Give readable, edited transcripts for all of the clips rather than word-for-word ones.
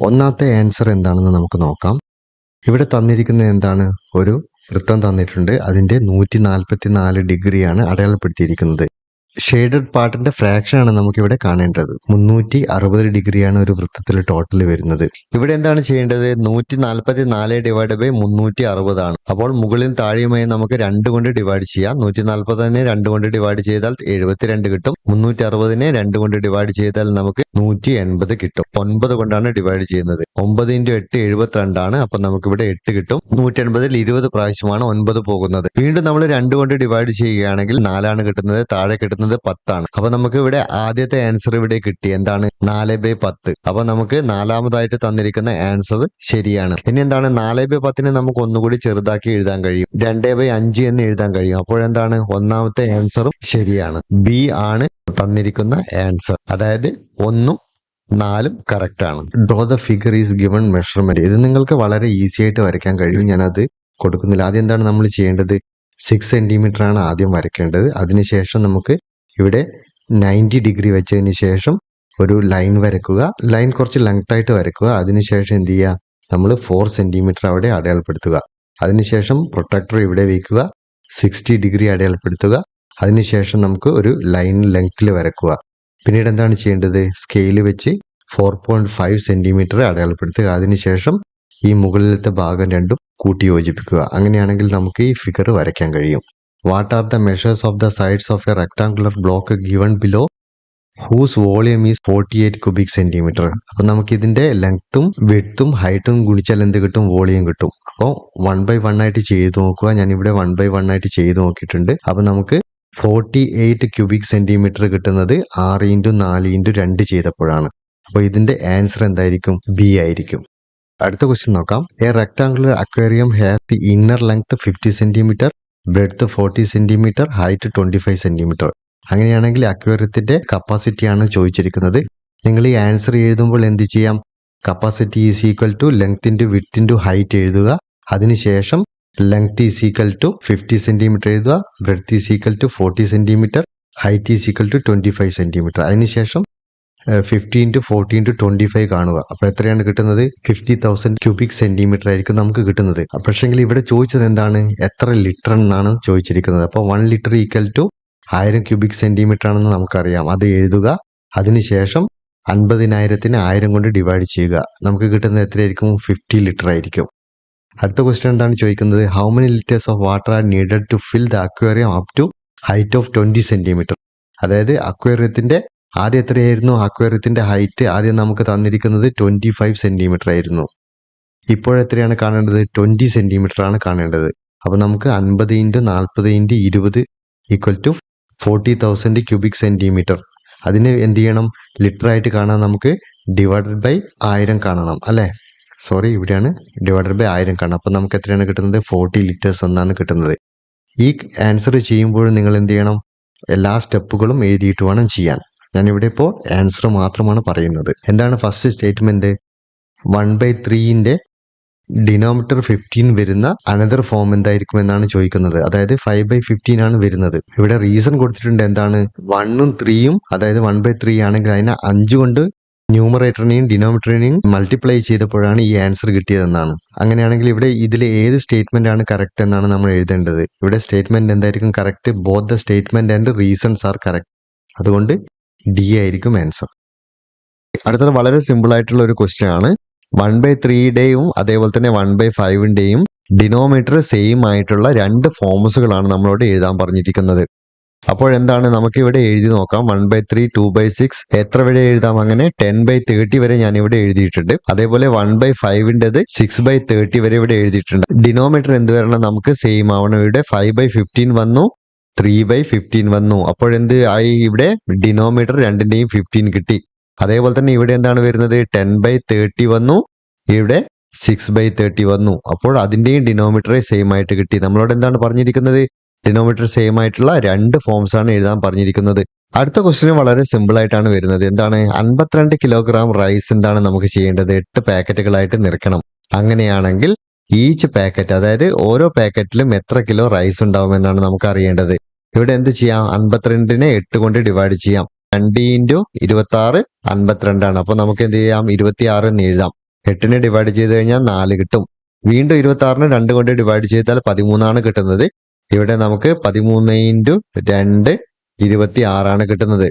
ഒന്നാമത്തെ ആൻസർ എന്താണെന്ന് നമുക്ക് നോക്കാം. ഇവിടെ തന്നിരിക്കുന്നത് എന്താണ്? ഒരു വൃത്തം തന്നിട്ടുണ്ട്. അതിൻ്റെ 144 ഡിഗ്രിയാണ് അടയാളപ്പെടുത്തിയിരിക്കുന്നത്. ഷെയ്ഡഡ് പാർട്ടിന്റെ ഫ്രാക്ഷൻ ആണ് നമുക്കിവിടെ കാണേണ്ടത്. 360 ഡിഗ്രിയാണ് ഒരു വൃത്തത്തിൽ ടോട്ടൽ വരുന്നത്. ഇവിടെ എന്താണ് ചെയ്യേണ്ടത്? 144 ഡിവൈഡ് ബൈ 360 ആണ്. അപ്പോൾ മുകളിൽ താഴെയുമായി നമുക്ക് 2 കൊണ്ട് ഡിവൈഡ് ചെയ്യാം. 140നെ 2 കൊണ്ട് ഡിവൈഡ് ചെയ്താൽ 72 കിട്ടും. 360നെ 2 കൊണ്ട് ഡിവൈഡ് ചെയ്താൽ നമുക്ക് 180 കിട്ടും. 9 കൊണ്ടാണ് ഡിവൈഡ് ചെയ്യുന്നത്. 9 × 8 72 ആണ്. അപ്പൊ നമുക്കിവിടെ 8 കിട്ടും. 180ൽ 20 പ്രാവശ്യമാണ് 9 പോകുന്നത്. വീണ്ടും നമ്മൾ 2 കൊണ്ട് ഡിവൈഡ് ചെയ്യുകയാണെങ്കിൽ 4 ആണ് കിട്ടുന്നത്. താഴെ കിട്ടുന്നത് 10 ആണ്. അപ്പൊ നമുക്ക് ഇവിടെ ആദ്യത്തെ ആൻസർ ഇവിടെ കിട്ടി. എന്താണ്? 4/10. അപ്പൊ നമുക്ക് നാലാമതായിട്ട് തന്നിരിക്കുന്ന ആൻസർ ശരിയാണ്. ഇനി എന്താണ്? 4/10നെ നമുക്ക് ഒന്നുകൂടി ചെറുതാക്കി എഴുതാൻ കഴിയും. 2/5 എന്ന് എഴുതാൻ കഴിയും. അപ്പോഴെന്താണ്? ഒന്നാമത്തെ ആൻസറും ശരിയാണ്. ബി ആണ് തന്നിരിക്കുന്ന ആൻസർ. അതായത് 1ഉം 4ഉം കറക്റ്റ് ആണ്. Draw the figure is given measurement. ഇത് നിങ്ങൾക്ക് വളരെ ഈസി ആയിട്ട് വരയ്ക്കാൻ കഴിയും. ഞാനത് കൊടുക്കുന്നില്ല. ആദ്യം എന്താണ് നമ്മൾ ചെയ്യേണ്ടത്? 6 സെന്റിമീറ്റർ ആണ് ആദ്യം വരയ്ക്കേണ്ടത്. അതിനുശേഷം നമുക്ക് ഇവിടെ 90 ഡിഗ്രി വെച്ചതിന് ശേഷം ഒരു ലൈൻ വരയ്ക്കുക. ലൈൻ കുറച്ച് ലെങ്ത് ആയിട്ട് വരയ്ക്കുക. അതിനുശേഷം എന്ത് ചെയ്യുക? നമ്മൾ 4 സെന്റിമീറ്റർ അവിടെ അടയാളപ്പെടുത്തുക. അതിനുശേഷം പ്രൊട്ടക്ടർ ഇവിടെ വയ്ക്കുക. 60 ഡിഗ്രി അടയാളപ്പെടുത്തുക. അതിനുശേഷം നമുക്ക് ഒരു ലൈൻ ലെങ്ത്തിൽ വരയ്ക്കുക. പിന്നീട് എന്താണ് ചെയ്യേണ്ടത്? സ്കെയിൽ വെച്ച് 4.5 സെന്റിമീറ്റർ അടയാളപ്പെടുത്തുക. അതിനുശേഷം ഈ മുകളിലത്തെ ഭാഗം രണ്ടും കൂട്ടി യോജിപ്പിക്കുക. അങ്ങനെയാണെങ്കിൽ നമുക്ക് ഈ ഫിഗർ വരയ്ക്കാൻ കഴിയും. What are the measures of the sides of a rectangular block given below whose volume is 48 cubic centimetre. അപ്പൊ നമുക്ക് ഇതിന്റെ ലെങ്ത്തും വിഡ്ത്തും ഹൈറ്റും ഗുണിച്ചാൽ എന്ത് കിട്ടും? വോളിയം കിട്ടും. അപ്പോൾ 1/1 ആയിട്ട് ചെയ്ത് നോക്കുക. ഞാനിവിടെ 1/1 ആയിട്ട് ചെയ്ത് നോക്കിയിട്ടുണ്ട്. അപ്പൊ നമുക്ക് 48 ക്യൂബിക് സെന്റിമീറ്റർ കിട്ടുന്നത് 6 × 4 × 2 ചെയ്തപ്പോഴാണ്. അപ്പോൾ ഇതിന്റെ ആൻസർ എന്തായിരിക്കും? ബി ആയിരിക്കും. അടുത്ത ക്വസ്റ്റ്യൻ നോക്കാം. A rectangular aquarium has the inner length 50 centimetre, breadth 40 centimetre, height 25 centimetre. അങ്ങനെയാണെങ്കിൽ അക്വേറിയത്തിന്റെ കപ്പാസിറ്റിയാണ് ചോദിച്ചിരിക്കുന്നത്. നിങ്ങൾ ഈ ആൻസർ എഴുതുമ്പോൾ എന്ത് ചെയ്യാം? Capacity is equal to length into width into height എഴുതുക. അതിനുശേഷം length is equal to 50 centimetre എഴുതുക. Breadth is equal to 40 centimetre, height is equal to 25 centimetre. അതിനുശേഷം 50 × 40 × 25 കാണുക. അപ്പോൾ എത്രയാണ് കിട്ടുന്നത്? 50,000 ക്യൂബിക് സെന്റിമീറ്റർ ആയിരിക്കും നമുക്ക് കിട്ടുന്നത്. പക്ഷെങ്കിൽ ഇവിടെ ചോദിച്ചത് എന്താണ്? എത്ര ലിറ്റർ എന്നാണ് ചോദിച്ചിരിക്കുന്നത്. അപ്പോൾ 1 litre equal to 1000 cubic centimetre ആണെന്ന് നമുക്കറിയാം. അത് എഴുതുക. അതിനുശേഷം 50,000നെ 1000 കൊണ്ട് ഡിവൈഡ് ചെയ്യുക. നമുക്ക് കിട്ടുന്നത് എത്രയായിരിക്കും? 50 ലിറ്റർ ആയിരിക്കും. അടുത്ത ക്വസ്റ്റ്യൻ എന്താണ് ചോദിക്കുന്നത്? How many litres of water are needed to fill the aquarium up to height of 20 centimetre. അതായത് അക്വേറിയത്തിന്റെ ആദ്യം എത്രയായിരുന്നു? അക്വേറിയത്തിന്റെ ഹൈറ്റ് ആദ്യം നമുക്ക് തന്നിരിക്കുന്നത് 25 സെന്റിമീറ്റർ ആയിരുന്നു. ഇപ്പോഴെത്രയാണ് കാണേണ്ടത്? 20 സെന്റിമീറ്റർ ആണ് കാണേണ്ടത്. അപ്പോൾ നമുക്ക് 50 × 40 × 20 ഈക്വൽ ടു 40,000 ക്യൂബിക് സെന്റിമീറ്റർ. അതിന് എന്ത് ചെയ്യണം? ലിറ്റർ ആയിട്ട് കാണാൻ നമുക്ക് ഡിവൈഡഡ് ബൈ 1000 കാണണം അല്ലേ? സോറി, ഇവിടെയാണ് ഡിവൈഡഡ് ബൈ 1000 കാണണം. അപ്പോൾ നമുക്ക് എത്രയാണ് കിട്ടുന്നത്? 40 ലിറ്റേഴ്സ് എന്നാണ് കിട്ടുന്നത്. ഈ ആൻസർ ചെയ്യുമ്പോഴും നിങ്ങൾ എന്ത് ചെയ്യണം? എല്ലാ സ്റ്റെപ്പുകളും എഴുതിയിട്ട് വേണം ചെയ്യാൻ. ഞാനിവിടെ ഇപ്പോൾ ആൻസർ മാത്രമാണ് പറയുന്നത്. എന്താണ് ഫസ്റ്റ് സ്റ്റേറ്റ്മെന്റ്? 1/3ന്റെ ഡിനോമിനേറ്റർ 15 വരുന്ന അനദർ ഫോം എന്തായിരിക്കും എന്നാണ് ചോദിക്കുന്നത്. അതായത് 5/15 ആണ് വരുന്നത്. ഇവിടെ റീസൺ കൊടുത്തിട്ടുണ്ട്. എന്താണ്? 1ഉം 3യും അതായത് 1/3 ആണെങ്കിൽ അതിനെ 5 കൊണ്ട് ന്യൂമറേറ്ററിനെയും ഡിനോമിനേറ്ററിനെയും മൾട്ടിപ്ലൈ ചെയ്തപ്പോഴാണ് ഈ ആൻസർ കിട്ടിയതെന്നാണ്. അങ്ങനെയാണെങ്കിൽ ഇവിടെ ഇതിൽ ഏത് സ്റ്റേറ്റ്മെന്റ് ആണ് കറക്റ്റ് എന്നാണ് നമ്മൾ എഴുതേണ്ടത്. ഇവിടെ സ്റ്റേറ്റ്മെന്റ് എന്തായിരിക്കും correct? Both the statement and reasons are correct. അതുകൊണ്ട് ഡി ആയിരിക്കും ആൻസർ. അടുത്തത് വളരെ സിമ്പിൾ ആയിട്ടുള്ള ഒരു ക്വസ്റ്റ്യൻ ആണ്. 1/3യുടെയും അതേപോലെ തന്നെ 1/5ന്റെയും ഡിനോമിനേറ്റർ സെയിം ആയിട്ടുള്ള 2 ഫോംസുകളാണ് നമ്മളോട് എഴുതാൻ പറഞ്ഞിരിക്കുന്നത്. അപ്പോൾ എന്താണ്? നമുക്ക് ഇവിടെ എഴുതി നോക്കാം. 1/3, 2/6 എത്ര വരെ എഴുതാം? അങ്ങനെ 10/30 വരെ ഞാൻ ഇവിടെ എഴുതിയിട്ടുണ്ട്. അതേപോലെ 1/5ന്റേത് 6/30 വരെ ഇവിടെ എഴുതിയിട്ടുണ്ട്. ഡിനോമിനേറ്റർ എന്ത് വരണം? നമുക്ക് സെയിം ആവണം. ഇവിടെ 5/15 വന്നു, 3/15 വന്നു. അപ്പോഴെന്ത് ആയി? ഇവിടെ ഡിനോമിനേറ്റർ രണ്ടിന്റെയും 15 കിട്ടി. അതേപോലെ തന്നെ ഇവിടെ എന്താണ് വരുന്നത്? 10/30 വന്നു, ഇവിടെ 6/30 വന്നു. അപ്പോൾ അതിന്റെയും ഡിനോമിനേറ്റർ സെയിം ആയിട്ട് കിട്ടി. നമ്മളോട് എന്താണ് പറഞ്ഞിരിക്കുന്നത്? ഡിനോമിനേറ്റർ സെയിം ആയിട്ടുള്ള 2 ഫോംസ് ആണ് എഴുതാൻ പറഞ്ഞിരിക്കുന്നത്. അടുത്ത ക്വസ്റ്റ്യൻ വളരെ സിമ്പിൾ ആയിട്ടാണ് വരുന്നത്. എന്താണ്? 52 കിലോഗ്രാം റൈസ് എന്താണ് നമുക്ക് ചെയ്യേണ്ടത്? 8 പാക്കറ്റുകളായിട്ട് നിറയ്ക്കണം. അങ്ങനെയാണെങ്കിൽ ഈച്ച് പാക്കറ്റ്, അതായത് ഓരോ പാക്കറ്റിലും എത്ര കിലോ റൈസ് ഉണ്ടാവുമെന്നാണ് നമുക്ക് അറിയേണ്ടത്. ഇവിടെ എന്ത് ചെയ്യാം? 52നെ 8 കൊണ്ട് ഡിവൈഡ് ചെയ്യാം. 2 × 26 52 ആണ്. അപ്പൊ നമുക്ക് എന്ത് ചെയ്യാം? 26 എന്ന് എഴുതാം. 8നെ ഡിവൈഡ് ചെയ്ത് കഴിഞ്ഞാൽ 4 കിട്ടും. വീണ്ടും 26നെ 2 കൊണ്ട് ഡിവൈഡ് ചെയ്താൽ 13 കിട്ടുന്നത്. ഇവിടെ നമുക്ക് 13 ഇൻറ്റു 2 26 കിട്ടുന്നത്.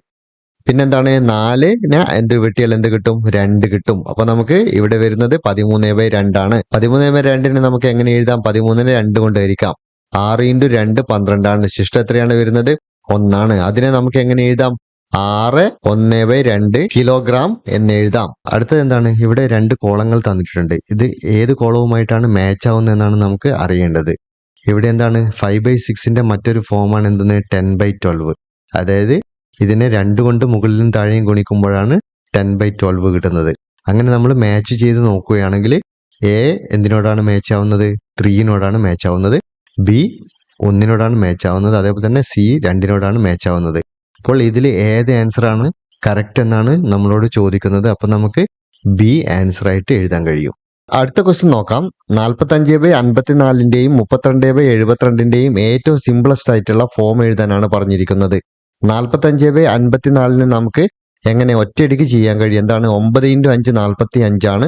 പിന്നെന്താണ് 4നെ എന്ത് വെട്ടിയാൽ എന്ത് കിട്ടും? 2 കിട്ടും. അപ്പൊ നമുക്ക് ഇവിടെ വരുന്നത് 13/2 ആണ്. 13/2നെ നമുക്ക് എങ്ങനെ എഴുതാം? 13നെ 2 കൊണ്ട് ഹരിക്കാം. 6 ഇൻറ്റു 2 12 ശിഷ്ടം എത്രയാണ് വരുന്നത്? 1. അതിനെ നമുക്ക് എങ്ങനെ എഴുതാം? 6 1/2 കിലോഗ്രാം എന്ന് എഴുതാം. അടുത്തത് എന്താണ്? ഇവിടെ 2 കോളങ്ങൾ തന്നിട്ടുണ്ട്. ഇത് ഏത് കോളവുമായിട്ടാണ് മാച്ച് ആവുന്നത് എന്നാണ് നമുക്ക് അറിയേണ്ടത്. ഇവിടെ എന്താണ്? 5/6ന്റെ മറ്റൊരു ഫോമാണ് എന്തെന്ന്? 10/12. അതായത് ഇതിനെ 2 കൊണ്ട് മുകളിലും താഴെയും ഗുണിക്കുമ്പോഴാണ് 10/12 കിട്ടുന്നത്. അങ്ങനെ നമ്മൾ മാച്ച് ചെയ്ത് നോക്കുകയാണെങ്കിൽ എ എന്തിനോടാണ് മാച്ച് ആവുന്നത്? 3നോടാണ് മാച്ച് ആവുന്നത്. ബി 1നോടാണ് മാച്ച് ആവുന്നത്. അതേപോലെ തന്നെ സി 2നോടാണ് മാച്ച് ആവുന്നത്. അപ്പോൾ ഇതിൽ ഏത് ആൻസർ ആണ് കറക്റ്റ് എന്നാണ് നമ്മളോട് ചോദിക്കുന്നത്. അപ്പൊ നമുക്ക് ബി ആൻസർ ആയിട്ട് എഴുതാൻ കഴിയും. അടുത്ത ക്വസ്റ്റ്യൻ നോക്കാം. 45/54ന്റെയും 32/72ന്റെയും ഏറ്റവും സിംപ്ലസ്റ്റ് ആയിട്ടുള്ള ഫോം എഴുതാനാണ് പറഞ്ഞിരിക്കുന്നത്. 45/54ന് നമുക്ക് എങ്ങനെ ഒറ്റയടിക്ക് ചെയ്യാൻ കഴിയും? എന്താണ്? 9 ഇൻറ്റു 5 45 ആണ്.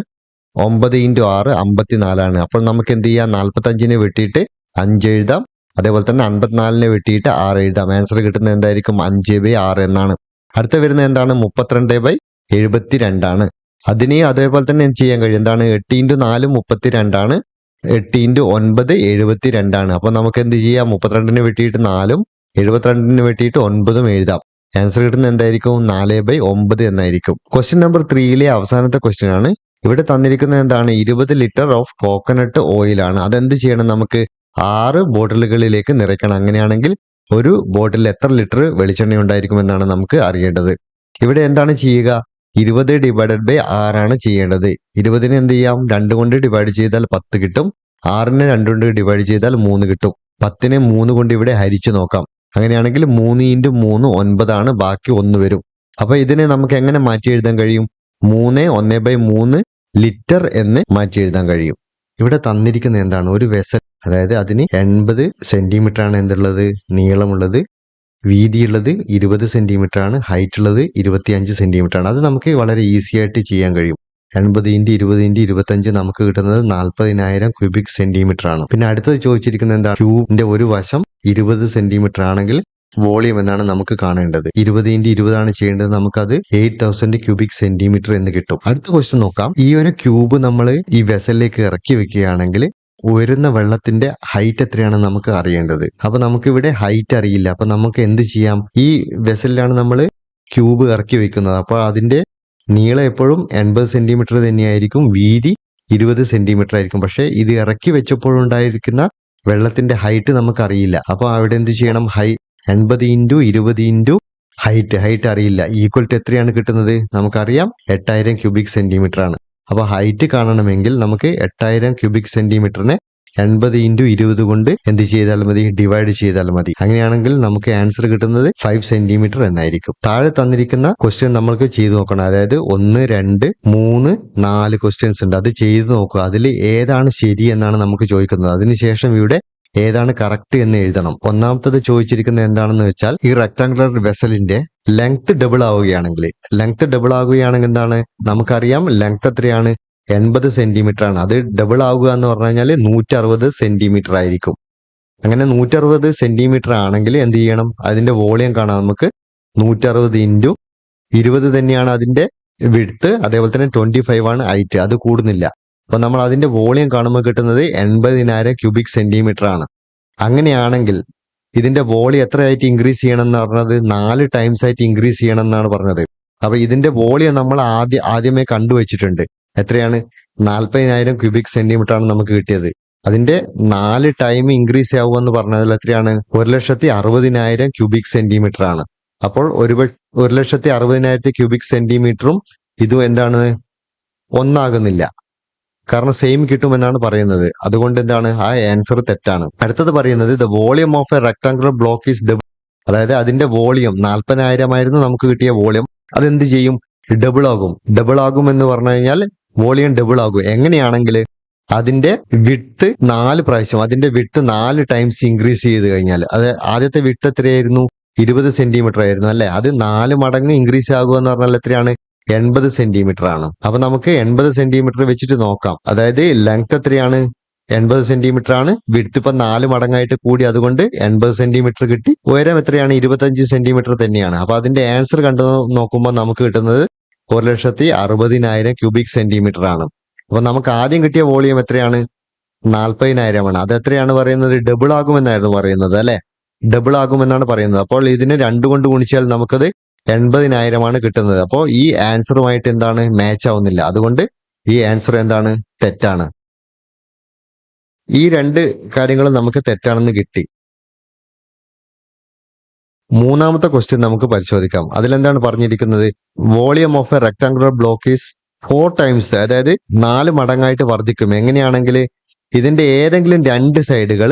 9 ഇൻറ്റു 6 54 അപ്പോൾ നമുക്ക് എന്ത് ചെയ്യാം? 45നെ വെട്ടിയിട്ട് 5 എഴുതാം. അതേപോലെ തന്നെ 54നെ വെട്ടിയിട്ട് 6 എഴുതാം. ആൻസർ കിട്ടുന്നത് എന്തായിരിക്കും? 5/6 എന്നാണ്. അടുത്ത വരുന്നത് എന്താണ്? 32/72 ആണ്. അതിനെയും അതേപോലെ തന്നെ ചെയ്യാൻ കഴിയും. എന്താണ്? 8 ഇൻറ്റു 4 32 ആണ്. 8 ഇൻറ്റു 9 72 ആണ്. അപ്പൊ നമുക്ക് എന്ത് ചെയ്യാം? 32നെ വെട്ടിയിട്ട് 4ഉം 72ന് വെട്ടിയിട്ട് 9ഉം എഴുതാം. ആൻസർ കിട്ടുന്നത് എന്തായിരിക്കും? 4/9 എന്നായിരിക്കും. ക്വസ്റ്റ്യൻ നമ്പർ 3ലെ അവസാനത്തെ ക്വസ്റ്റ്യൻ ആണ്. ഇവിടെ തന്നിരിക്കുന്നത് എന്താണ്? 20 ലിറ്റർ ഓഫ് കോക്കനട്ട് ഓയിൽ ആണ്. അതെന്ത് ചെയ്യണം? നമുക്ക് 6 ബോട്ടിലുകളിലേക്ക് നിറയ്ക്കണം. അങ്ങനെയാണെങ്കിൽ ഒരു ബോട്ടിൽ എത്ര ലിറ്റർ വെളിച്ചെണ്ണ ഉണ്ടായിരിക്കും എന്നാണ് നമുക്ക് അറിയേണ്ടത്. ഇവിടെ എന്താണ് ചെയ്യുക? 20 / 6 ആണ് ചെയ്യേണ്ടത്. 20നെ എന്ത് ചെയ്യാം? 2 കൊണ്ട് ഡിവൈഡ് ചെയ്താൽ 10 കിട്ടും. 6നെ 2 കൊണ്ട് ഡിവൈഡ് ചെയ്താൽ 3 കിട്ടും. 10നെ 3 കൊണ്ട് ഇവിടെ ഹരിച്ചു നോക്കാം. അങ്ങനെയാണെങ്കിൽ 3 ഇൻറ്റു 3 9 ആണ്. ബാക്കി 1 വരും. അപ്പൊ ഇതിനെ നമുക്ക് എങ്ങനെ മാറ്റി എഴുതാൻ കഴിയും? 3 1/3 ലിറ്റർ എന്ന് മാറ്റി എഴുതാൻ കഴിയും. ഇവിടെ തന്നിരിക്കുന്ന എന്താണ്? ഒരു വെസൽ, അതായത് അതിന് 80 സെന്റിമീറ്റർ ആണ് എന്തുള്ളത്? നീളമുള്ളത്. വീതിയുള്ളത് 20 സെന്റിമീറ്റർ ആണ്. ഹൈറ്റ് ഉള്ളത് 25 സെന്റിമീറ്റർ ആണ്. അത് നമുക്ക് വളരെ ഈസി ആയിട്ട് ചെയ്യാൻ കഴിയും. 80 ഇൻറ്റു 20 ഇൻറ്റു 25 നമുക്ക് കിട്ടുന്നത് 40,000 ക്യൂബിക് സെന്റിമീറ്റർ ആണ്. പിന്നെ അടുത്തത് ചോദിച്ചിരിക്കുന്നത് എന്താണ്? ക്യൂബിന്റെ ഒരു വശം 20 സെന്റിമീറ്റർ ആണെങ്കിൽ വോളിയം എന്നാണ് നമുക്ക് കാണേണ്ടത്. 20 ഇൻറ്റു 20 ആണ് ചെയ്യേണ്ടത്. നമുക്കത് 8000 ക്യൂബിക് സെന്റിമീറ്റർ എന്ന് കിട്ടും. അടുത്ത ക്വസ്റ്റ്യൻ നോക്കാം. ഈ ഒരു ക്യൂബ് നമ്മൾ ഈ വെസലിലേക്ക് ഇറക്കി വെക്കുകയാണെങ്കിൽ ഉയരുന്ന വെള്ളത്തിന്റെ ഹൈറ്റ് എത്രയാണെന്ന് നമുക്ക് അറിയേണ്ടത്. അപ്പൊ നമുക്ക് ഇവിടെ ഹൈറ്റ് അറിയില്ല. അപ്പൊ നമുക്ക് എന്ത് ചെയ്യാം? ഈ വെസലിലാണ് നമ്മൾ ക്യൂബ് ഇറക്കി വെക്കുന്നത്. അപ്പോൾ അതിന്റെ നീളം എപ്പോഴും 80 സെന്റിമീറ്റർ തന്നെയായിരിക്കും. വീതി 20 സെന്റിമീറ്റർ ആയിരിക്കും. പക്ഷെ ഇത് ഇറക്കി വെച്ചപ്പോഴുണ്ടായിരിക്കുന്ന വെള്ളത്തിന്റെ ഹൈറ്റ് നമുക്കറിയില്ല. അപ്പൊ അവിടെ എന്ത് ചെയ്യണം? 80 ഇൻറ്റു 20 ഇൻറ്റു ഹൈറ്റ് അറിയില്ല. ഈക്വൽ ടു എത്രയാണ് കിട്ടുന്നത്? നമുക്കറിയാം 8000 ക്യൂബിക് സെന്റിമീറ്റർ ആണ്. അപ്പൊ ഹൈറ്റ് കാണണമെങ്കിൽ നമുക്ക് 8000 ക്യൂബിക് സെന്റിമീറ്ററിനെ 80 ഇൻറ്റു 20 കൊണ്ട് എന്ത് ചെയ്താൽ മതി? ഡിവൈഡ് ചെയ്താൽ മതി. അങ്ങനെയാണെങ്കിൽ നമുക്ക് ആൻസർ കിട്ടുന്നത് 5 സെന്റിമീറ്റർ എന്നായിരിക്കും. താഴെ തന്നിരിക്കുന്ന ക്വസ്റ്റ്യൻ നമ്മൾക്ക് ചെയ്തു നോക്കണം. അതായത് 1 2 3 4 ക്വസ്റ്റ്യൻസ് ഉണ്ട്. അത് ചെയ്തു നോക്കുക. അതിൽ ഏതാണ് ശരി എന്നാണ് നമുക്ക് ചോദിക്കുന്നത്. അതിനുശേഷം ഇവിടെ ഏതാണ് കറക്റ്റ് എന്ന് എഴുതണം. ഒന്നാമത്തത് ചോദിച്ചിരിക്കുന്നത് എന്താണെന്ന് വെച്ചാൽ, ഈ റെക്ടാങ്കുലർ വെസലിന്റെ ലെങ്ത് ഡബിൾ ആവുകയാണെങ്കിൽ എന്താണ്? നമുക്കറിയാം ലെങ്ത് എത്രയാണ്? 80 സെന്റിമീറ്റർ ആണ്. അത് ഡബിൾ ആവുക എന്ന് പറഞ്ഞു കഴിഞ്ഞാൽ 160 സെന്റിമീറ്റർ ആയിരിക്കും. അങ്ങനെ 160 സെന്റിമീറ്റർ ആണെങ്കിൽ എന്ത് ചെയ്യണം? അതിന്റെ വോളിയം കാണാം നമുക്ക്. 160 ഇൻറ്റു 20 തന്നെയാണ് അതിന്റെ വിഡ്ത്ത്. അതേപോലെ തന്നെ 25 ആണ് ഹൈറ്റ്. അത് കൂടുന്നില്ല. അപ്പൊ നമ്മൾ അതിന്റെ വോളിയം കാണുമ്പോൾ കിട്ടുന്നത് 80,000 ക്യൂബിക് സെന്റിമീറ്റർ ആണ്. അങ്ങനെയാണെങ്കിൽ ഇതിന്റെ വോളിയം എത്രയായിട്ട് ഇൻക്രീസ് ചെയ്യണം എന്ന് പറഞ്ഞത്? 4 ടൈംസ് ആയിട്ട് ഇൻക്രീസ് ചെയ്യണം എന്നാണ് പറഞ്ഞത്. അപ്പൊ ഇതിന്റെ വോളിയം നമ്മൾ ആദ്യമേ കണ്ടുവച്ചിട്ടുണ്ട്. എത്രയാണ്? 40,000 ക്യൂബിക് സെന്റിമീറ്റർ ആണ് നമുക്ക് കിട്ടിയത്. അതിന്റെ 4 ടൈം ഇൻക്രീസ് ആവുക എന്ന് പറഞ്ഞതിൽ എത്രയാണ്? 1,60,000 ക്യൂബിക് സെന്റിമീറ്റർ ആണ്. അപ്പോൾ 1,60,000 ക്യൂബിക് സെന്റിമീറ്ററും ഇതും എന്താണ്? ഒന്നാകുന്നില്ല. കാരണം സെയിം കിട്ടുമെന്നാണ് പറയുന്നത്. അതുകൊണ്ട് എന്താണ്? ആ ആൻസർ തെറ്റാണ്. അടുത്തത് പറയുന്നത് the volume of a rectangular block is double. അതായത് അതിന്റെ വോളിയം 40,000 ആയിരുന്നു നമുക്ക് കിട്ടിയ വോളിയം. അതെന്ത് ചെയ്യും? ഡബിൾ ആകും എന്ന് പറഞ്ഞു കഴിഞ്ഞാൽ വോളിയം ഡബിൾ ആകും. എങ്ങനെയാണെങ്കിൽ അതിന്റെ വിഡ്ത്ത് 4 പ്രാവശ്യം, അതിന്റെ വിഡ്ത്ത് 4 ടൈംസ് ഇൻക്രീസ് ചെയ്ത് കഴിഞ്ഞാൽ, അത് ആദ്യത്തെ വിഡ്ത്ത് എത്രയായിരുന്നു? 20 സെന്റിമീറ്റർ ആയിരുന്നു അല്ലെ? അത് 4 മടങ്ങ് ഇൻക്രീസ് ആകുക എന്ന് പറഞ്ഞാൽ എത്രയാണ്? 80 സെന്റിമീറ്റർ ആണ്. അപ്പൊ നമുക്ക് 80 സെന്റിമീറ്റർ വെച്ചിട്ട് നോക്കാം. അതായത് ലെങ്ത് എത്രയാണ്? 80 സെന്റിമീറ്റർ ആണ്. വിഡ്ത്ത് ഇപ്പൊ 4 മടങ്ങായിട്ട് കൂടി, അതുകൊണ്ട് 80 സെന്റിമീറ്റർ കിട്ടി. ഉയരം എത്രയാണ്? 25 സെന്റിമീറ്റർ തന്നെയാണ്. അപ്പൊ അതിന്റെ ആൻസർ കണ്ടു നോക്കുമ്പോൾ നമുക്ക് കിട്ടുന്നത് 1,60,000 ക്യൂബിക് സെന്റിമീറ്റർ ആണ്. അപ്പൊ നമുക്ക് ആദ്യം കിട്ടിയ വോളിയം എത്രയാണ്? 40,000 ആണ്. അത് എത്രയാണ് പറയുന്നത്? ഡബിൾ ആകുമെന്നായിരുന്നു പറയുന്നത് അല്ലെ? ഡബിൾ ആകുമെന്നാണ് പറയുന്നത്. അപ്പോൾ ഇതിന് 2 കൊണ്ട് ഗുണിച്ചാൽ നമുക്കത് 80,000 ആണ് കിട്ടുന്നത്. അപ്പോൾ ഈ ആൻസറുമായിട്ട് എന്താണ്? മാച്ച് ആവുന്നില്ല. അതുകൊണ്ട് ഈ ആൻസർ എന്താണ്? തെറ്റാണ്. ഈ 2 കാര്യങ്ങളും നമുക്ക് തെറ്റാണെന്ന് കിട്ടി. മൂന്നാമത്തെ ക്വസ്റ്റ്യൻ നമുക്ക് പരിശോധിക്കാം. അതിലെന്താണ് പറഞ്ഞിരിക്കുന്നത്? Volume of a rectangular block is 4 times, അതായത് 4 മടങ്ങായിട്ട് വർദ്ധിക്കും. എങ്ങനെയാണെങ്കിൽ ഇതിന്റെ ഏതെങ്കിലും 2 സൈഡുകൾ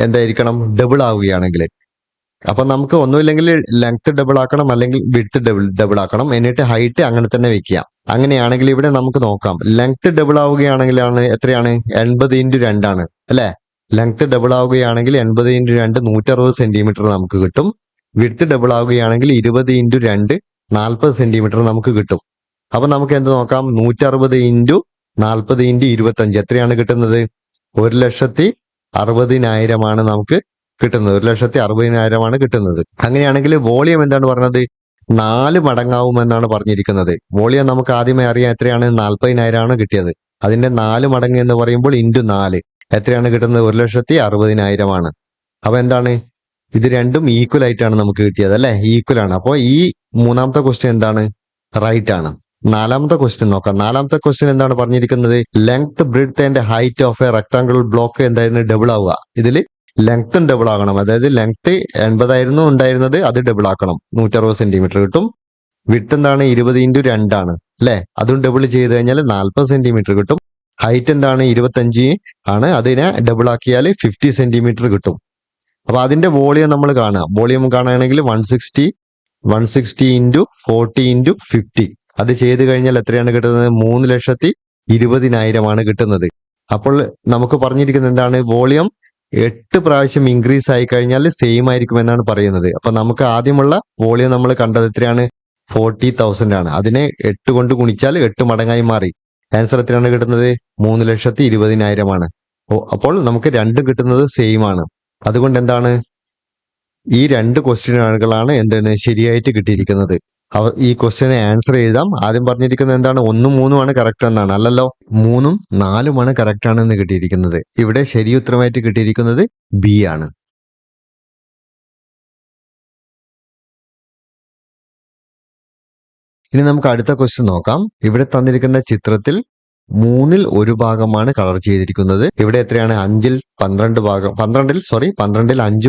എന്തായിരിക്കണം? ഡബിൾ ആവുകയാണെങ്കിൽ. അപ്പൊ നമുക്ക് ഒന്നുമില്ലെങ്കിൽ ലെങ്ത് ഡബിൾ ആക്കണം, അല്ലെങ്കിൽ വിഡ്ത്ത് ഡബിൾ ആക്കണം, എന്നിട്ട് ഹൈറ്റ് അങ്ങനെ തന്നെ വെക്കാം. അങ്ങനെയാണെങ്കിൽ ഇവിടെ നമുക്ക് നോക്കാം. ലെങ്ത് ഡബിൾ ആവുകയാണെങ്കിലാണ് എത്രയാണ്? 80 × 2 ആണ് അല്ലെ? ലെങ്ത് ഡബിൾ ആവുകയാണെങ്കിൽ 80 × 2 160 സെന്റിമീറ്റർ നമുക്ക് കിട്ടും. വിഡ്ത്ത് ഡബിൾ ആവുകയാണെങ്കിൽ 20 × 2 40 സെന്റിമീറ്റർ നമുക്ക് കിട്ടും. അപ്പൊ നമുക്ക് എന്ത് നോക്കാം? 160 × 40 × 25 എത്രയാണ് കിട്ടുന്നത്? 1,60,000 ആണ് നമുക്ക് കിട്ടുന്നത്. 1,60,000 ആണ് കിട്ടുന്നത്. അങ്ങനെയാണെങ്കിൽ വോളിയം എന്താണ് പറഞ്ഞത്? 4 മടങ്ങാവുമെന്നാണ് പറഞ്ഞിരിക്കുന്നത്. വോളിയം നമുക്ക് ആദ്യമേ അറിയാം എത്രയാണ്? 40,000 ആണ് കിട്ടിയത്. അതിന്റെ 4 മടങ്ങ് എന്ന് പറയുമ്പോൾ × 4 എത്രയാണ് കിട്ടുന്നത്? 1,60,000 ആണ്. അപ്പൊ എന്താണ്? ഇത് രണ്ടും ഈക്വൽ ആയിട്ടാണ് നമുക്ക് കിട്ടിയത് അല്ലെ? ഈക്വൽ ആണ്. അപ്പോൾ ഈ മൂന്നാമത്തെ ക്വസ്റ്റ്യൻ എന്താണ്? റൈറ്റ് ആണ്. നാലാമത്തെ ക്വസ്റ്റ്യൻ നോക്കാം. നാലാമത്തെ ക്വസ്റ്റ്യൻ എന്താണ് പറഞ്ഞിരിക്കുന്നത്? Length, breadth and height of A rectangle block എന്തായിരുന്നു? ഡബിൾ ആവുക. ഇതിൽ ലെങ്ത്തും ഡബിൾ ആകണം. അതായത് ലെങ്ത് 80 ആയിരുന്നു ഉണ്ടായിരുന്നത്, അത് ഡബിൾ ആക്കണം. 160 സെന്റിമീറ്റർ കിട്ടും. വിഡ്ത്ത് എന്താണ്? 20 × 2 ആണ് അല്ലെ? അതും ഡബിൾ ചെയ്ത് കഴിഞ്ഞാൽ 40 സെന്റിമീറ്റർ കിട്ടും. ഹൈറ്റ് എന്താണ്? 25 ആണ്. അതിനെ ഡബിൾ ആക്കിയാൽ 50 സെന്റിമീറ്റർ കിട്ടും. അപ്പൊ അതിന്റെ വോളിയം നമ്മൾ കാണാം. വോളിയം കാണുകയാണെങ്കിൽ 160 × 40 × 50. അത് ചെയ്ത് കഴിഞ്ഞാൽ എത്രയാണ് കിട്ടുന്നത്? 3,20,000 ആണ് കിട്ടുന്നത്. അപ്പോൾ നമുക്ക് പറഞ്ഞിരിക്കുന്നത് എന്താണ്? വോളിയം 8 പ്രാവശ്യം ഇൻക്രീസ് ആയി കഴിഞ്ഞാൽ സെയിം ആയിരിക്കും എന്നാണ് പറയുന്നത്. അപ്പൊ നമുക്ക് ആദ്യമുള്ള വോളിയം നമ്മൾ കണ്ടത് എത്രയാണ്? 40,000 ആണ്. അതിനെ 8 കൊണ്ട് ഗുണിച്ചാൽ 8 മടങ്ങായി മാറി. ആൻസർ എത്രയാണ് കിട്ടുന്നത്? 3,20,000 ആണ്. അപ്പോൾ നമുക്ക് രണ്ടും കിട്ടുന്നത് സെയിം ആണ്. അതുകൊണ്ട് എന്താണ്? ഈ 2 ക്വസ്റ്റ്യനുകളാണ് എന്താണ് ശരിയായിട്ട് കിട്ടിയിരിക്കുന്നത്. ഈ ക്വസ്റ്റ്യന് ആൻസർ എഴുതാം. ആദ്യം പറഞ്ഞിരിക്കുന്നത് എന്താണ്? 1ഉം 3ഉം ആണ് കറക്റ്റ് എന്നാണ്. അല്ലല്ലോ, 3ഉം 4ഉം ആണ് കറക്റ്റ് ആണെന്ന് കിട്ടിയിരിക്കുന്നത്. ഇവിടെ ശരി ഉത്തരമായിട്ട് കിട്ടിയിരിക്കുന്നത് ബി ആണ്. ഇനി നമുക്ക് അടുത്ത ക്വസ്റ്റ്യൻ നോക്കാം. ഇവിടെ തന്നിരിക്കുന്ന ചിത്രത്തിൽ 3ൽ 1 ഭാഗമാണ് കളർ ചെയ്തിരിക്കുന്നത്. ഇവിടെ എത്രയാണ്? 5ൽ 5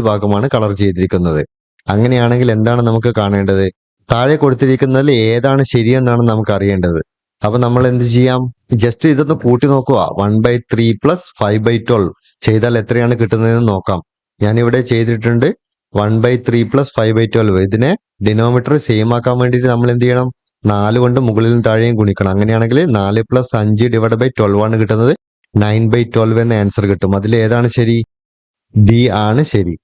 ഭാഗമാണ് കളർ ചെയ്തിരിക്കുന്നത്. അങ്ങനെയാണെങ്കിൽ എന്താണ് നമുക്ക് കാണേണ്ടത്? താഴെ കൊടുത്തിരിക്കുന്നതിൽ ഏതാണ് ശരിയെന്നാണ് നമുക്ക് അറിയേണ്ടത്. അപ്പൊ നമ്മൾ എന്ത് ചെയ്യാം? ജസ്റ്റ് ഇതൊന്ന് കൂട്ടി നോക്കുക. 1/3 + 5/12 ചെയ്താൽ എത്രയാണ് കിട്ടുന്നതെന്ന് നോക്കാം. ഞാനിവിടെ ചെയ്തിട്ടുണ്ട് 1/3 + 5/12. ഇതിനെ ഡിനോമിനേറ്റർ സെയിം ആക്കാൻ വേണ്ടിയിട്ട് നമ്മൾ എന്ത് ചെയ്യണം? 4 കൊണ്ട് മുകളിലും താഴെയും ഗുണിക്കണം. അങ്ങനെയാണെങ്കിൽ 4 + 5 / 12 ആണ് കിട്ടുന്നത്. 9/12 എന്ന ആൻസർ കിട്ടും. അതിൽ ഏതാണ് ശരി? ബി ആണ് ശരി.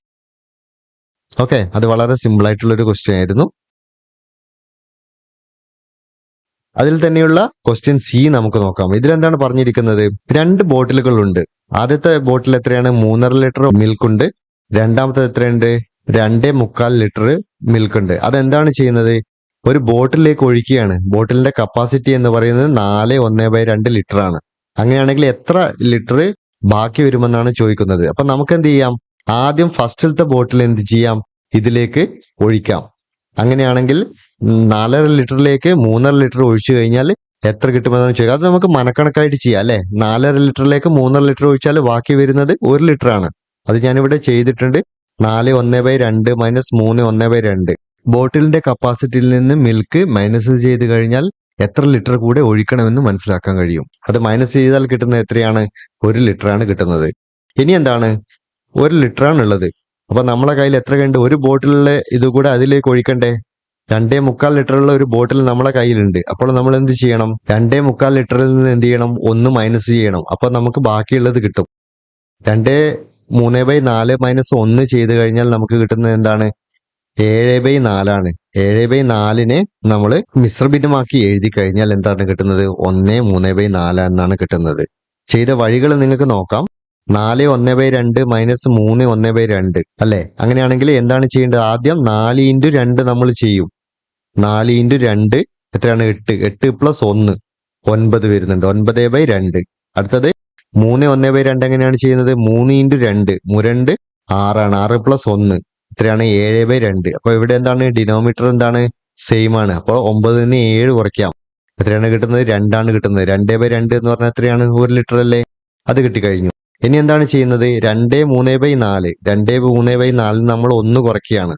ഓക്കെ, അത് വളരെ സിമ്പിൾ ആയിട്ടുള്ള ഒരു ക്വസ്റ്റ്യൻ ആയിരുന്നു. അതിൽ തന്നെയുള്ള ക്വസ്റ്റ്യൻ സി നമുക്ക് നോക്കാം. ഇതിലെന്താണ് പറഞ്ഞിരിക്കുന്നത്? 2 ബോട്ടിലുകളുണ്ട്. ആദ്യത്തെ ബോട്ടിൽ എത്രയാണ്? 3.5 ലിറ്റർ മിൽക്ക് ഉണ്ട്. രണ്ടാമത്തെ എത്രയുണ്ട്? 2.25 ലിറ്റർ മിൽക്ക് ഉണ്ട്. അതെന്താണ് ചെയ്യുന്നത്? ഒരു ബോട്ടിലേക്ക് ഒഴിക്കുകയാണ്. ബോട്ടിലിന്റെ കപ്പാസിറ്റി എന്ന് പറയുന്നത് 4.1/2 ലിറ്റർ ആണ്. അങ്ങനെയാണെങ്കിൽ എത്ര ലിറ്റർ ബാക്കി വരുമെന്നാണ് ചോദിക്കുന്നത്. അപ്പൊ നമുക്ക് എന്ത് ചെയ്യാം? ആദ്യം ഫസ്റ്റിലത്തെ ബോട്ടിൽ എന്ത് ചെയ്യാം? ഇതിലേക്ക് ഒഴിക്കാം. അങ്ങനെയാണെങ്കിൽ 4.5 ലിറ്ററിലേക്ക് 3.5 ലിറ്റർ ഒഴിച്ചു കഴിഞ്ഞാൽ എത്ര കിട്ടുമെന്നാണ് ചോദിക്കുക. അത് നമുക്ക് മനക്കണക്കായിട്ട് ചെയ്യാം അല്ലെ? 4.5 ലിറ്ററിലേക്ക് 3.5 ലിറ്റർ ഒഴിച്ചാൽ ബാക്കി വരുന്നത് 1 ലിറ്റർ ആണ്. അത് ഞാനിവിടെ ചെയ്തിട്ടുണ്ട്. 4.1/2 - 3.1/2. ബോട്ടിലിന്റെ കപ്പാസിറ്റിയിൽ നിന്ന് മിൽക്ക് മൈനസ് ചെയ്ത് കഴിഞ്ഞാൽ എത്ര ലിറ്റർ കൂടെ ഒഴിക്കണമെന്ന് മനസ്സിലാക്കാൻ കഴിയും. അത് മൈനസ് ചെയ്താൽ കിട്ടുന്നത് എത്രയാണ്? 1 ലിറ്റർ ആണ് കിട്ടുന്നത്. ഇനി എന്താണ്? 1 ലിറ്റർ ആണ് ഉള്ളത്. അപ്പൊ നമ്മളെ കയ്യിൽ എത്ര കണ്ട്? ഒരു ബോട്ടിലിലെ ഇത് കൂടെ അതിലേക്ക് ഒഴിക്കണ്ടേ? 2.25 ലിറ്ററുള്ള ഒരു ബോട്ടിൽ നമ്മളെ കയ്യിലുണ്ട്. അപ്പോൾ നമ്മൾ എന്ത് ചെയ്യണം? 2.25 ലിറ്ററിൽ നിന്ന് എന്ത് ചെയ്യണം? 1 മൈനസ് ചെയ്യണം. അപ്പൊ നമുക്ക് ബാക്കിയുള്ളത് കിട്ടും. 2/3/4 - 1 ചെയ്ത് കഴിഞ്ഞാൽ നമുക്ക് കിട്ടുന്നത് എന്താണ്? 7/4 ആണ്. 7/4 നമ്മൾ മിശ്രഭിന്നമാക്കി എഴുതി കഴിഞ്ഞാൽ എന്താണ് കിട്ടുന്നത്? 1/3/4 എന്നാണ് കിട്ടുന്നത്. ചെയ്ത വഴികൾ നിങ്ങൾക്ക് നോക്കാം. 4/1/2 മൈനസ് 3/1/2 അല്ലെ? അങ്ങനെയാണെങ്കിൽ എന്താണ് ചെയ്യേണ്ടത്? ആദ്യം 4 ഇൻറ്റു 2 നമ്മൾ ചെയ്യും. 4 ഇൻറ്റു 2 എത്രയാണ്? 8. 8 പ്ലസ് 1 9 വരുന്നുണ്ട്. 9/2. അടുത്തത് 3/1/2 എങ്ങനെയാണ് ചെയ്യുന്നത്? 3 ഇൻറ്റു 2 2 6 6 പ്ലസ് 1 എത്രയാണ്? 7/2. അപ്പൊ ഇവിടെ എന്താണ്? ഡിനോമിനേറ്റർ എന്താണ്? സെയിം ആണ്. അപ്പോൾ 9 നിന്ന് 7 കുറയ്ക്കാം. എത്രയാണ് കിട്ടുന്നത്? 2 ആണ് കിട്ടുന്നത്. 2/2 എന്ന് പറഞ്ഞാൽ എത്രയാണ്? 1 ലിറ്റർ അല്ലേ? അത് കിട്ടിക്കഴിഞ്ഞു. ഇനി എന്താണ് ചെയ്യുന്നത്? 2/3/4 2/3/4 നമ്മൾ 1 കുറയ്ക്കുകയാണ്.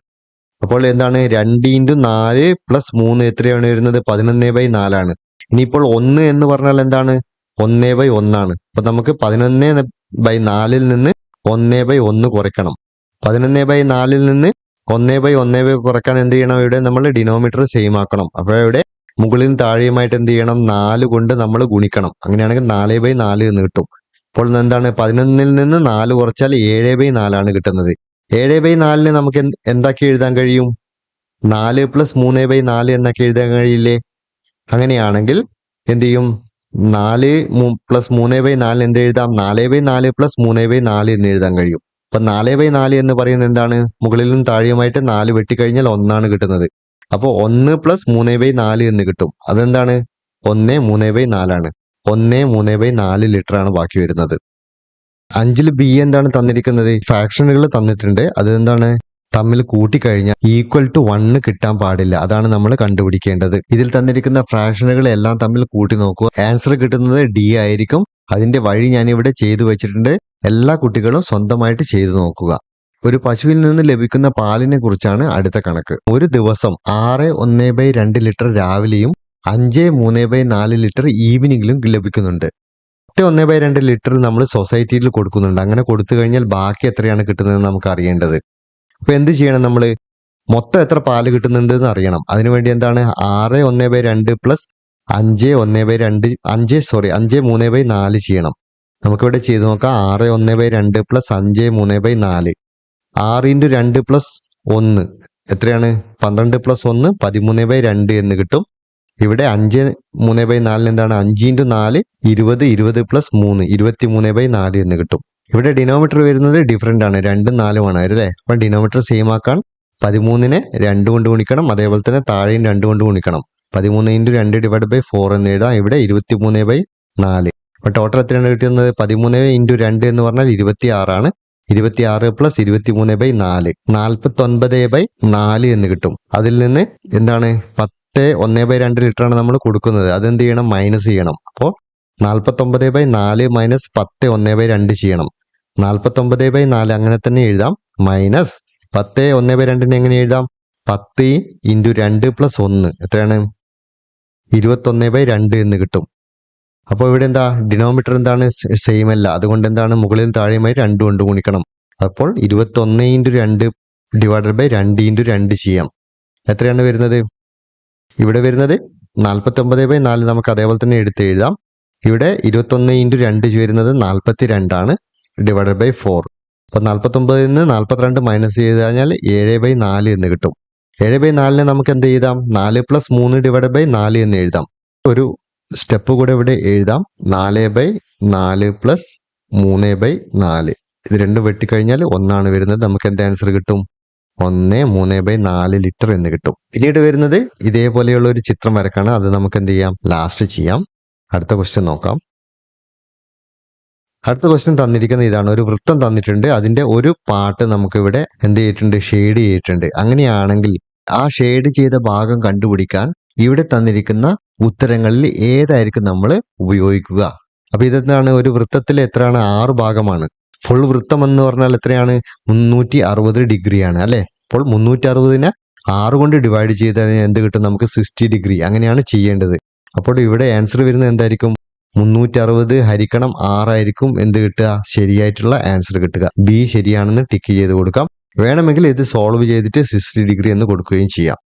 അപ്പോൾ എന്താണ്? 2 ഇൻറ്റു 4 പ്ലസ് 3 എത്രയാണ് വരുന്നത്? 11/4 ആണ്. ഇനിയിപ്പോൾ 1 എന്ന് പറഞ്ഞാൽ എന്താണ്? 1/1 ആണ്. അപ്പൊ നമുക്ക് 11/4 നിന്ന് 1/1 കുറയ്ക്കണം. 11/4 നിന്ന് 1/1 കുറയ്ക്കാൻ എന്ത് ചെയ്യണം? ഇവിടെ നമ്മൾ ഡിനോമിനേറ്റർ സെയിം ആക്കണം. അപ്പോൾ ഇവിടെ മുകളിലും താഴെയുമായിട്ട് എന്ത് ചെയ്യണം? 4 കൊണ്ട് നമ്മൾ ഗുണിക്കണം. അങ്ങനെയാണെങ്കിൽ 4/4 എന്ന് കിട്ടും. അപ്പോൾ എന്താണ്? 11 നിന്ന് 4 കുറച്ചാൽ 7/4 ആണ് കിട്ടുന്നത്. 7/4 നമുക്ക് എന്താക്കി എഴുതാൻ കഴിയും? 4 പ്ലസ് 3/4 എന്നൊക്കെ എഴുതാൻ കഴിയില്ലേ? അങ്ങനെയാണെങ്കിൽ എന്ത് ചെയ്യും? 4 പ്ലസ് 3/4 എന്ത് എഴുതാം? 4/4 പ്ലസ് 3/4 എന്ന് എഴുതാൻ കഴിയും. അപ്പൊ 4/4 എന്ന് പറയുന്നത് എന്താണ്? മുകളിലും താഴെയുമായിട്ട് 4 വെട്ടിക്കഴിഞ്ഞാൽ 1 ആണ് കിട്ടുന്നത്. അപ്പോൾ 1 പ്ലസ് 3/4 എന്ന് കിട്ടും. അതെന്താണ്? 1/3/4 ആണ്. 1/3/4 ലിറ്റർ ആണ് ബാക്കി വരുന്നത്. 5 ബി എന്താണ് തന്നിരിക്കുന്നത്? ഫ്രാക്ഷനുകൾ തന്നിട്ടുണ്ട്. അതെന്താണ്? തമ്മിൽ കൂട്ടിക്കഴിഞ്ഞാൽ ഈക്വൽ ടു 1 കിട്ടാൻ പാടില്ല. അതാണ് നമ്മൾ കണ്ടുപിടിക്കേണ്ടത്. ഇതിൽ തന്നിരിക്കുന്ന ഫ്രാക്ഷനുകൾ എല്ലാം തമ്മിൽ കൂട്ടി നോക്കുക. ആൻസർ കിട്ടുന്നത് ഡി ആയിരിക്കും. അതിന്റെ വഴി ഞാൻ ഇവിടെ ചെയ്തു വെച്ചിട്ടുണ്ട്. എല്ലാ കുട്ടികളും സ്വന്തമായിട്ട് ചെയ്തു നോക്കുക. ഒരു പശുവിൽ നിന്ന് ലഭിക്കുന്ന പാലിനെ കുറിച്ചാണ് അടുത്ത കണക്ക്. ഒരു ദിവസം 6/1/2 ലിറ്റർ രാവിലെയും 5/3/4 ലിറ്റർ ഈവനിങ്ങിലും ലഭിക്കുന്നുണ്ട്. 1/2 ലിറ്റർ നമ്മൾ സൊസൈറ്റിയിൽ കൊടുക്കുന്നുണ്ട്. അങ്ങനെ കൊടുത്തു കഴിഞ്ഞാൽ ബാക്കി എത്രയാണ് കിട്ടുന്നത് നമുക്ക് അറിയേണ്ടത്. അപ്പൊ എന്ത് ചെയ്യണം? നമ്മൾ മൊത്തം എത്ര പാല് കിട്ടുന്നുണ്ട് എന്ന് അറിയണം. അതിനുവേണ്ടി എന്താണ്? 6/1/2 പ്ലസ് 5/3/4 ചെയ്യണം. നമുക്കിവിടെ ചെയ്ത് നോക്കാം. 6/1/2 പ്ലസ് 5/3/4 6 ഇൻറ്റു 2 പ്ലസ് 1 എത്രയാണ്? 12 പ്ലസ് 1 13/2 എന്ന് കിട്ടും. ഇവിടെ 5/3/4 എന്താണ്? 5 ഇൻറ്റു 4 20 20 പ്ലസ് 3 23/4 എന്ന് കിട്ടും. ഇവിടെ ഡിനോമിനേറ്റർ വരുന്നത് ഡിഫറെന്റ് ആണ്. 2ഉം 4ഉം ആണ് അല്ലേ? അപ്പം ഡിനോമിനേറ്റർ സെയിം ആക്കാൻ 13നെ 2 കൊണ്ട് ഗുണിക്കണം. അതേപോലെ തന്നെ താഴെയും 2 കൊണ്ട് ഗുണിക്കണം. 13 ഇൻറ്റു 2 ഡിവൈഡ് ബൈ 4 എന്ന് എഴുതാം. ഇവിടെ 23/4. അപ്പൊ ടോട്ടൽ എത്രയാണ് കിട്ടുന്നത്? 13 ഇൻറ്റു 2 എന്ന് പറഞ്ഞാൽ 26 ആണ്. 26 പ്ലസ് 23/4 49/4 എന്ന് കിട്ടും. അതിൽ നിന്ന് എന്താണ്? 10/1/2 ലിറ്റർ ആണ് നമ്മൾ കൊടുക്കുന്നത്. അതെന്ത് ചെയ്യണം? മൈനസ് ചെയ്യണം. അപ്പോൾ 49/4 മൈനസ് 10/1/2 ചെയ്യണം. 49/4 അങ്ങനെ തന്നെ എഴുതാം. മൈനസ് 10/1/2 എങ്ങനെ എഴുതാം? 10 ഇൻറ്റു 2 പ്ലസ് 1 എത്രയാണ്? 21/2 എന്ന് കിട്ടും. അപ്പോൾ ഇവിടെ എന്താ? ഡിനോമിനേറ്റർ എന്താണ്? സെയിം അല്ല. അതുകൊണ്ട് എന്താണ്? മുകളിൽ താഴെയുമായി 2 കൊണ്ട് ഗുണിക്കണം. അപ്പോൾ 21 ഇൻറ്റു 2 ഡിവൈഡഡ് ബൈ 2 ഇൻറ്റു 2 ചെയ്യാം. എത്രയാണ് വരുന്നത്? ഇവിടെ വരുന്നത് 49/4 നമുക്ക് അതേപോലെ തന്നെ എടുത്ത് എഴുതാം. ഇവിടെ 21 ഇൻറ്റു 2 വരുന്നത് 42 ആണ്. Divided by 4. അപ്പോൾ 49 നിന്ന് 42 മൈനസ് ചെയ്ത് കഴിഞ്ഞാൽ 7/4 എന്ന് കിട്ടും. 7/4 നമുക്ക് എന്ത് എഴുതാം? 4 പ്ലസ് 3 ഡിവൈഡഡ് ബൈ 4 എന്ന് എഴുതാം. ഒരു സ്റ്റെപ്പ് കൂടെ ഇവിടെ എഴുതാം. 4/4 പ്ലസ് 3/4 ഇത് രണ്ടും വെട്ടിക്കഴിഞ്ഞാൽ 1 ആണ് വരുന്നത്. നമുക്ക് എന്ത് ആൻസർ കിട്ടും? 1/3/4 ലിറ്റർ എന്ന് കിട്ടും. പിന്നീട് വരുന്നത് ഇതേപോലെയുള്ള ഒരു ചിത്രം വരക്കാണ്. അത് നമുക്ക് എന്ത് ചെയ്യാം? ലാസ്റ്റ് ചെയ്യാം. അടുത്ത ക്വസ്റ്റ്യൻ നോക്കാം. അടുത്ത ക്വസ്റ്റ്യൻ തന്നിരിക്കുന്ന ഇതാണ്. ഒരു വൃത്തം തന്നിട്ടുണ്ട്. അതിന്റെ ഒരു പാർട്ട് നമുക്ക് ഇവിടെ എന്ത് ചെയ്തിട്ടുണ്ട്? ഷെയ്ഡ് ചെയ്തിട്ടുണ്ട്. അങ്ങനെയാണെങ്കിൽ ആ ഷെയ്ഡ് ചെയ്ത ഭാഗം കണ്ടുപിടിക്കാൻ ഇവിടെ തന്നിരിക്കുന്ന ഉത്തരങ്ങളിൽ ഏതായിരിക്കും നമ്മൾ ഉപയോഗിക്കുക? അപ്പൊ ഇതെന്താണ്? ഒരു വൃത്തത്തിൽ എത്രയാണ്? 6 ഭാഗമാണ്. ഫുൾ വൃത്തം എന്ന് പറഞ്ഞാൽ എത്രയാണ്? 360 ഡിഗ്രിയാണ് അല്ലെ? അപ്പോൾ 360നെ 6 കൊണ്ട് ഡിവൈഡ് ചെയ്ത് കഴിഞ്ഞാൽ എന്ത് കിട്ടും? നമുക്ക് 60 ഡിഗ്രി. അങ്ങനെയാണ് ചെയ്യേണ്ടത്. അപ്പോൾ ഇവിടെ ആൻസർ വരുന്നത് എന്തായിരിക്കും? 360 ഹരിക്കണം 6 ആയിരിക്കും എന്ത് കിട്ടുക? ശരിയായിട്ടുള്ള ആൻസർ കിട്ടുക. ബി ശരിയാണെന്ന് ടിക്ക് ചെയ്ത് കൊടുക്കാം. വേണമെങ്കിൽ ഇത് സോൾവ് ചെയ്തിട്ട് 60 ഡിഗ്രി എന്ന് കൊടുക്കുകയും ചെയ്യാം.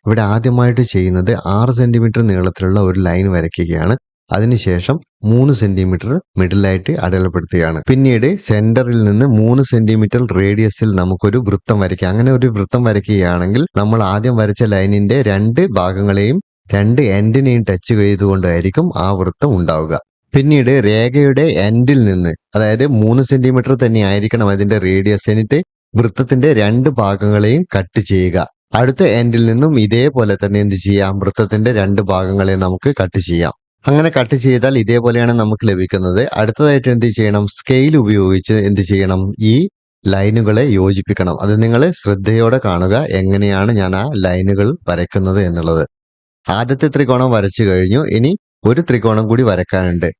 ഇവിടെ ആദ്യമായിട്ട് ചെയ്യുന്നത് 6 സെന്റിമീറ്റർ നീളത്തിലുള്ള ഒരു ലൈൻ വരയ്ക്കുകയാണ്. അതിനുശേഷം 3 സെന്റിമീറ്റർ മിഡിലായിട്ട് അടയാളപ്പെടുത്തുകയാണ്. പിന്നീട് സെന്ററിൽ നിന്ന് 3 സെന്റിമീറ്റർ റേഡിയസിൽ നമുക്കൊരു വൃത്തം വരയ്ക്കാം. അങ്ങനെ ഒരു വൃത്തം വരയ്ക്കുകയാണെങ്കിൽ നമ്മൾ ആദ്യം വരച്ച ലൈനിന്റെ 2 ഭാഗങ്ങളെയും 2 എൻഡിനെയും ടച്ച് ചെയ്തുകൊണ്ടായിരിക്കും ആ വൃത്തം ഉണ്ടാവുക. പിന്നീട് രേഖയുടെ എൻഡിൽ നിന്ന്, അതായത് 3 സെന്റിമീറ്റർ തന്നെ ആയിരിക്കണം അതിന്റെ റേഡിയസ്, എന്നിട്ട് വൃത്തത്തിന്റെ 2 ഭാഗങ്ങളെയും കട്ട് ചെയ്യുക. അടുത്ത എൻഡിൽ നിന്നും ഇതേപോലെ തന്നെ എന്ത് ചെയ്യാം, വൃത്തത്തിന്റെ 2 ഭാഗങ്ങളെ നമുക്ക് കട്ട് ചെയ്യാം. അങ്ങനെ കട്ട് ചെയ്താൽ ഇതേപോലെയാണ് നമുക്ക് ലഭിക്കുന്നത്. അടുത്തതായിട്ട് എന്ത് ചെയ്യണം, സ്കെയിൽ ഉപയോഗിച്ച് എന്ത് ചെയ്യണം, ഈ ലൈനുകളെ യോജിപ്പിക്കണം. അത് നിങ്ങൾ ശ്രദ്ധയോടെ കാണുക, എങ്ങനെയാണ് ഞാൻ ആ ലൈനുകൾ വരയ്ക്കുന്നത് എന്നുള്ളത്. ആദ്യത്തെ ത്രികോണം വരച്ചു കഴിഞ്ഞു. ഇനി ഒരു ത്രികോണം കൂടി വരയ്ക്കാനുണ്ട്.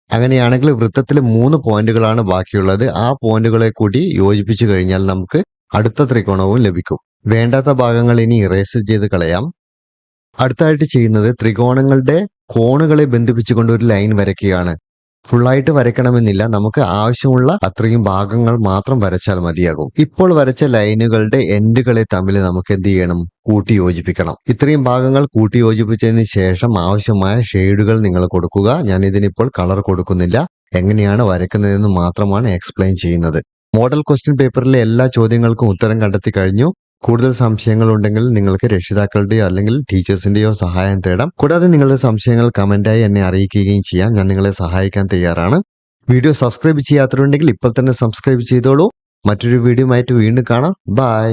അങ്ങനെയാണെങ്കിൽ വൃത്തത്തിൽ 3 പോയിന്റുകളാണ് ബാക്കിയുള്ളത്. ആ പോയിന്റുകളെ കൂടി യോജിപ്പിച്ചു കഴിഞ്ഞാൽ നമുക്ക് അടുത്ത ത്രികോണവും ലഭിക്കും. വേണ്ടാത്ത ഭാഗങ്ങൾ ഇനി ഇറേസ് ചെയ്ത് കളയാം. അടുത്തായിട്ട് ചെയ്യുന്നത് ത്രികോണങ്ങളുടെ കോണുകളെ ബന്ധിപ്പിച്ചുകൊണ്ട് ഒരു ലൈൻ വരയ്ക്കുകയാണ്. ഫുള്ളായിട്ട് വരയ്ക്കണമെന്നില്ല, നമുക്ക് ആവശ്യമുള്ള അത്രയും ഭാഗങ്ങൾ മാത്രം വരച്ചാൽ മതിയാകും. ഇപ്പോൾ വരച്ച ലൈനുകളുടെ എൻഡുകളെ തമ്മിൽ നമുക്ക് എന്ത് ചെയ്യണം, കൂട്ടി യോജിപ്പിക്കണം. ഇത്രയും ഭാഗങ്ങൾ കൂട്ടി യോജിപ്പിച്ചതിന് ശേഷം ആവശ്യമായ ഷെയ്ഡുകൾ നിങ്ങൾ കൊടുക്കുക. ഞാൻ ഇതിനിപ്പോൾ കളർ കൊടുക്കുന്നില്ല, എങ്ങനെയാണ് വരയ്ക്കുന്നതെന്ന് മാത്രമാണ് എക്സ്പ്ലെയിൻ ചെയ്യുന്നത്. മോഡൽ ക്വസ്റ്റ്യൻ പേപ്പറിലെ എല്ലാ ചോദ്യങ്ങൾക്കും ഉത്തരം കണ്ടെത്തി കഴിഞ്ഞു. കൂടുതൽ സംശയങ്ങൾ ഉണ്ടെങ്കിൽ നിങ്ങൾക്ക് രക്ഷിതാക്കളുടെയോ അല്ലെങ്കിൽ ടീച്ചേഴ്സിന്റെയോ സഹായം തേടാം. കൂടാതെ നിങ്ങളുടെ സംശയങ്ങൾ കമന്റായി എന്നെ അറിയിക്കുകയും ചെയ്യാം. ഞാൻ നിങ്ങളെ സഹായിക്കാൻ തയ്യാറാണ്. വീഡിയോ സബ്സ്ക്രൈബ് ചെയ്യാത്തവരുണ്ടെങ്കിൽ ഇപ്പോൾ തന്നെ സബ്സ്ക്രൈബ് ചെയ്തോളൂ. മറ്റൊരു വീഡിയോ ആയിട്ട് വീണ്ടും കാണാം. ബൈ.